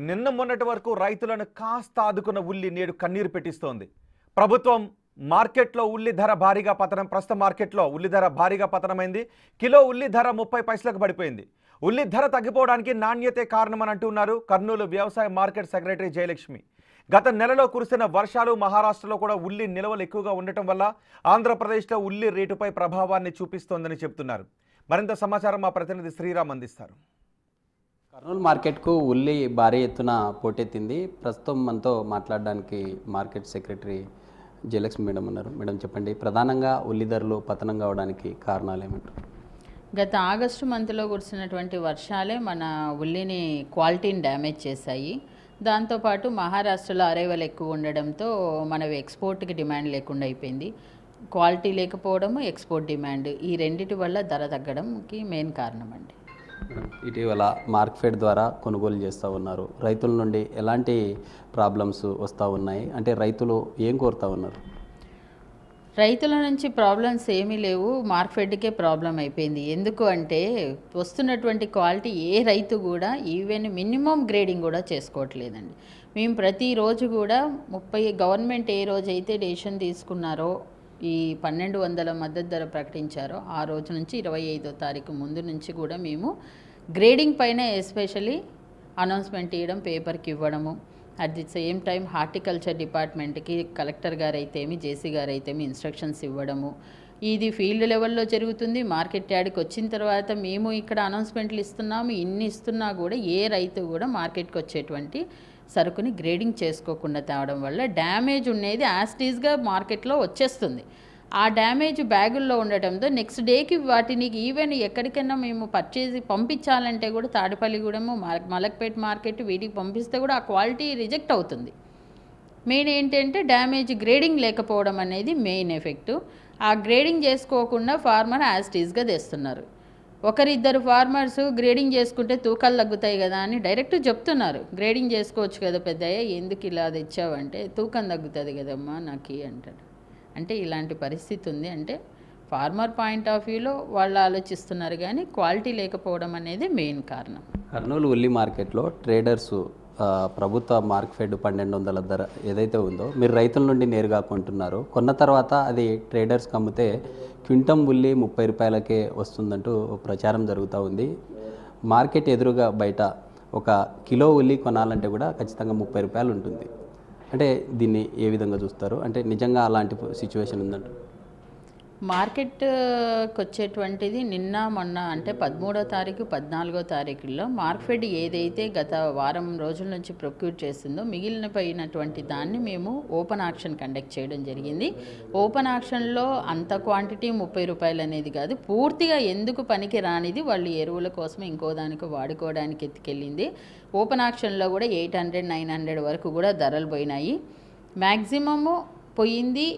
నిన్న మొన్నటి వరకు రైతులను కాస్త ఆదుకున్న ఉల్లి నేడు కన్నీరు పెట్టిస్తోంది. ప్రభుత్వం మార్కెట్లో ఉల్లి ధర భారీగా పతనం. ప్రస్తుత మార్కెట్లో ఉల్లి ధర భారీగా పతనమైంది. కిలో ఉల్లి ధర 30 పైసలకు పడిపోయింది. ఉల్లి ధర తగ్గిపోవడానికి నాణ్యతే కారణమని అంటున్నారు కర్నూలు వ్యవసాయ మార్కెట్ సెక్రటరీ జయలక్ష్మి. గత నెలలో కురిసిన వర్షాలు, మహారాష్ట్రలో కూడా ఉల్లి నిల్వలు ఎక్కువగా ఉండటం వల్ల ఆంధ్రప్రదేశ్లో ఉల్లి రేటుపై ప్రభావాన్ని చూపిస్తోందని చెబుతున్నారు. మరింత సమాచారం మా ప్రతినిధి శ్రీరామ్ అందిస్తారు. కర్నూలు మార్కెట్కు ఉల్లి భారీ ఎత్తున పోటెత్తింది. ప్రస్తుతం మనతో మాట్లాడడానికి మార్కెట్ సెక్రటరీ జయలక్ష్మి మేడం ఉన్నారు. మేడం చెప్పండి, ప్రధానంగా ఉల్లి ధరలు పతనం కావడానికి కారణాలు ఏమంటారు? గత ఆగస్టు మంత్లో కురిసినటువంటి వర్షాలే మన ఉల్లిని క్వాలిటీని డ్యామేజ్ చేశాయి. దాంతోపాటు మహారాష్ట్రలో అరైవల్ ఎక్కువ ఉండడంతో మనవి ఎక్స్పోర్ట్కి డిమాండ్ లేకుండా అయిపోయింది. క్వాలిటీ లేకపోవడము, ఎక్స్పోర్ట్ డిమాండ్, ఈ రెండిటి వల్ల ధర తగ్గడంకి మెయిన్ కారణం అండి. ఇటీవల మార్కెట్ ద్వారా కొనుగోలు చేస్తూ ఉన్నారు. రైతుల నుండి ఎలాంటి ప్రాబ్లమ్స్ వస్తూ ఉన్నాయి? అంటే రైతులు ఏం కోరుతూ ఉన్నారు? రైతుల నుంచి ప్రాబ్లమ్స్ ఏమీ లేవు, మార్కెట్కే ప్రాబ్లం అయిపోయింది. ఎందుకు అంటే వస్తున్నటువంటి క్వాలిటీ ఏ రైతు కూడా ఈవెన్ మినిమం గ్రేడింగ్ కూడా చేసుకోవట్లేదండి. మేము ప్రతిరోజు కూడా 30 గవర్నమెంట్ ఏ రోజైతే డెసిషన్ తీసుకున్నారో, ఈ 1200 మద్దతు ధర ప్రకటించారో ఆ రోజు నుంచి 25వ తారీఖు ముందు నుంచి కూడా మేము గ్రేడింగ్ పైన ఎస్పెషల్లీ అనౌన్స్మెంట్ ఇవ్వడం, పేపర్కి ఇవ్వడము, at the same time horticulture డిపార్ట్మెంట్కి కలెక్టర్ గారు అయితేమి, జేసీ గారు అయితేమి ఇన్స్ట్రక్షన్స్ ఇవ్వడము. ఇది ఫీల్డ్ లెవెల్లో జరుగుతుంది. మార్కెట్ యార్డ్కి వచ్చిన తర్వాత మేము ఇక్కడ అనౌన్స్మెంట్లు ఇస్తున్నాము. ఇన్ని ఇస్తున్నా కూడా ఏ రైతు కూడా మార్కెట్కి వచ్చేటువంటి సరుకుని గ్రేడింగ్ చేసుకోకుండా తేవడం వల్ల డ్యామేజ్ ఉండేది యాస్టీస్గా మార్కెట్లో వచ్చేస్తుంది. ఆ డ్యామేజ్ బ్యాగుల్లో ఉండటంతో నెక్స్ట్ డేకి వాటిని ఈవెన్ ఎక్కడికైనా మేము పర్చేజ్ పంపించాలంటే కూడా తాడిపల్లిగూడెము, మలక్పేట్ మార్కెట్ వీటికి పంపిస్తే కూడా ఆ క్వాలిటీ రిజెక్ట్ అవుతుంది. మెయిన్ ఏంటంటే డ్యామేజ్ గ్రేడింగ్ లేకపోవడం అనేది మెయిన్ ఎఫెక్టు. ఆ గ్రేడింగ్ చేసుకోకుండా ఫార్మర్ యాస్టీస్గా తెస్తున్నారు. ఒకరిద్దరు ఫార్మర్స్ గ్రేడింగ్ చేసుకుంటే తూకాలు తగ్గుతాయి కదా అని డైరెక్ట్ చెప్తున్నారు. గ్రేడింగ్ చేసుకోవచ్చు కదా పెద్దయ్య, ఎందుకు ఇలా తెచ్చావంటే తూకం తగ్గుతుంది కదమ్మా నాకు అంటాడు. అంటే ఇలాంటి పరిస్థితి ఉంది. అంటే ఫార్మర్ పాయింట్ ఆఫ్ వ్యూలో వాళ్ళు ఆలోచిస్తున్నారు, కానీ క్వాలిటీ లేకపోవడం అనేది మెయిన్ కారణం. కర్నూలు ఉల్లి మార్కెట్లో ట్రేడర్సు ప్రభుత్వ మార్కెట్ 1200 ధర ఏదైతే ఉందో మీరు రైతుల నుండి నేరుగా కొంటున్నారు. కొన్న తర్వాత అది ట్రేడర్స్కి అమ్మితే క్వింటం ఉల్లి 30 రూపాయలకే వస్తుందంటూ ప్రచారం జరుగుతూ ఉంది. మార్కెట్ ఎదురుగా బయట ఒక కిలో ఉల్లి కొనాలంటే కూడా ఖచ్చితంగా 30 రూపాయలు ఉంటుంది. అంటే దీన్ని ఏ విధంగా చూస్తారు? అంటే నిజంగా అలాంటి సిచ్యువేషన్ ఉందంట. మార్కెట్కి వచ్చేటువంటిది నిన్న మొన్న అంటే 13వ తారీఖు 14వ తారీఖుల్లో మార్కెట్ ఏదైతే గత వారం రోజుల నుంచి ప్రొక్యూర్ చేస్తుందో మిగిలిన పోయినటువంటి దాన్ని మేము ఓపెన్ ఆక్షన్ కండక్ట్ చేయడం జరిగింది. ఓపెన్ ఆక్షన్లో అంత క్వాంటిటీ 30 రూపాయలు అనేది కాదు, పూర్తిగా ఎందుకు పనికి రానిది వాళ్ళు ఎరువుల కోసం ఇంకో దానికి వాడుకోవడానికి ఎత్తుకెళ్ళింది. ఓపెన్ ఆక్షన్లో కూడా 800, 900 వరకు కూడా ధరలు పోయినాయి. మ్యాక్సిమము పోయింది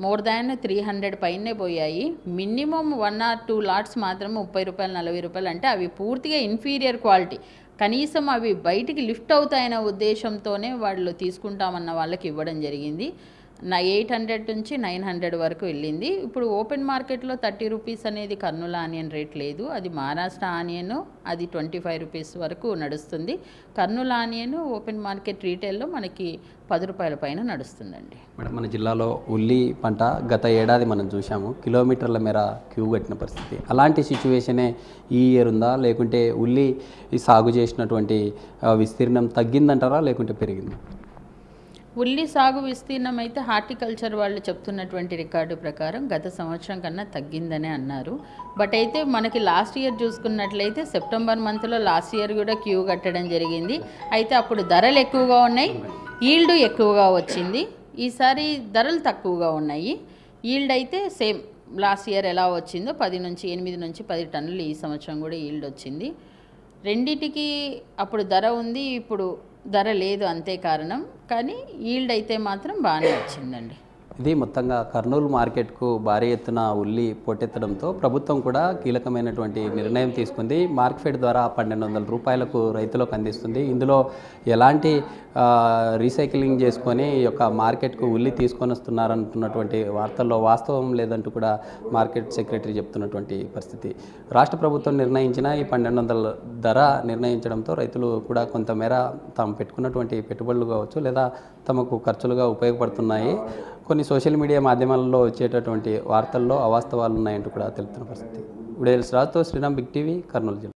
మోర్ దాన్ 300 పైనే పోయాయి. మినిమం 1 or 2 లాట్స్ మాత్రం 30 రూపాయలు, 40 రూపాయలు, అంటే అవి పూర్తిగా ఇన్ఫీరియర్ క్వాలిటీ. కనీసం అవి బయటికి లిఫ్ట్ అవుతాయన్న ఉద్దేశంతోనే వాళ్ళు తీసుకుంటామన్న వాళ్ళకి ఇవ్వడం జరిగింది. 800 నుంచి 900 వరకు వెళ్ళింది. ఇప్పుడు ఓపెన్ మార్కెట్లో 30 రూపీస్ అనేది కర్నూలు ఆనియన్ రేట్ లేదు, అది మహారాష్ట్ర ఆనియన్, అది 25 రూపీస్ వరకు నడుస్తుంది. కర్నూలు ఆనియన్ ఓపెన్ మార్కెట్ రీటైల్లో మనకి 10 రూపాయల పైన నడుస్తుందండి. మేడం, మన జిల్లాలో ఉల్లి పంట గత ఏడాది మనం చూసాము, కిలోమీటర్ల మేర క్యూ కట్టిన పరిస్థితి. అలాంటి సిచ్యువేషనే ఈ ఇయర్ ఉందా, లేకుంటే ఉల్లి సాగు చేసినటువంటి విస్తీర్ణం తగ్గిందంటారా లేకుంటే పెరిగిందా? ఉల్లి సాగు విస్తీర్ణం అయితే హార్టికల్చర్ వాళ్ళు చెప్తున్నటువంటి రికార్డు ప్రకారం గత సంవత్సరం కన్నా తగ్గిందనే అన్నారు. బట్ అయితే మనకి లాస్ట్ ఇయర్ చూసుకున్నట్లయితే సెప్టెంబర్ మంత్లో లాస్ట్ ఇయర్ కూడా క్యూ కట్టడం జరిగింది. అయితే అప్పుడు ధరలు ఎక్కువగా ఉన్నాయి, ఈల్డ్ ఎక్కువగా వచ్చింది. ఈసారి ధరలు తక్కువగా ఉన్నాయి. ఈల్డ్ అయితే సేమ్ లాస్ట్ ఇయర్ ఎలా వచ్చిందో 8 నుంచి 10 టన్నులు ఈ సంవత్సరం కూడా ఈల్డ్ వచ్చింది. రెండిటికి అప్పుడు ధర ఉంది, ఇప్పుడు ధర లేదు, అంతే కారణం. కానీ ఈల్డ్ అయితే మాత్రం బాగానే వచ్చిందండి. ఇది మొత్తంగా కర్నూలు మార్కెట్కు భారీ ఎత్తున ఉల్లి పోటెత్తడంతో ప్రభుత్వం కూడా కీలకమైనటువంటి నిర్ణయం తీసుకుంది. మార్కెట్ ద్వారా 1200 రూపాయలకు రైతులకు అందిస్తుంది. ఇందులో ఎలాంటి రీసైక్లింగ్ చేసుకొని ఈ యొక్క మార్కెట్కు ఉల్లి తీసుకొని వస్తున్నారంటున్నటువంటి వార్తల్లో వాస్తవం లేదంటూ కూడా మార్కెట్ సెక్రటరీ చెప్తున్నటువంటి పరిస్థితి. రాష్ట్ర ప్రభుత్వం నిర్ణయించిన ఈ 1200 ధర నిర్ణయించడంతో రైతులు కూడా కొంతమేర తాము పెట్టుకున్నటువంటి పెట్టుబడులు కావచ్చు లేదా తమకు ఖర్చులుగా ఉపయోగపడుతున్నాయి. కొన్ని సోషల్ మీడియా మాధ్యమాలలో వచ్చేటటువంటి వార్తల్లో అవాస్తవాలు ఉన్నాయంటూ కూడా తెలుపుతున్న పరిస్థితి. ఉదయ్ రాజుతో శ్రీరామ్, బిగ్ టీవీ, కర్నూలు జిల్లా.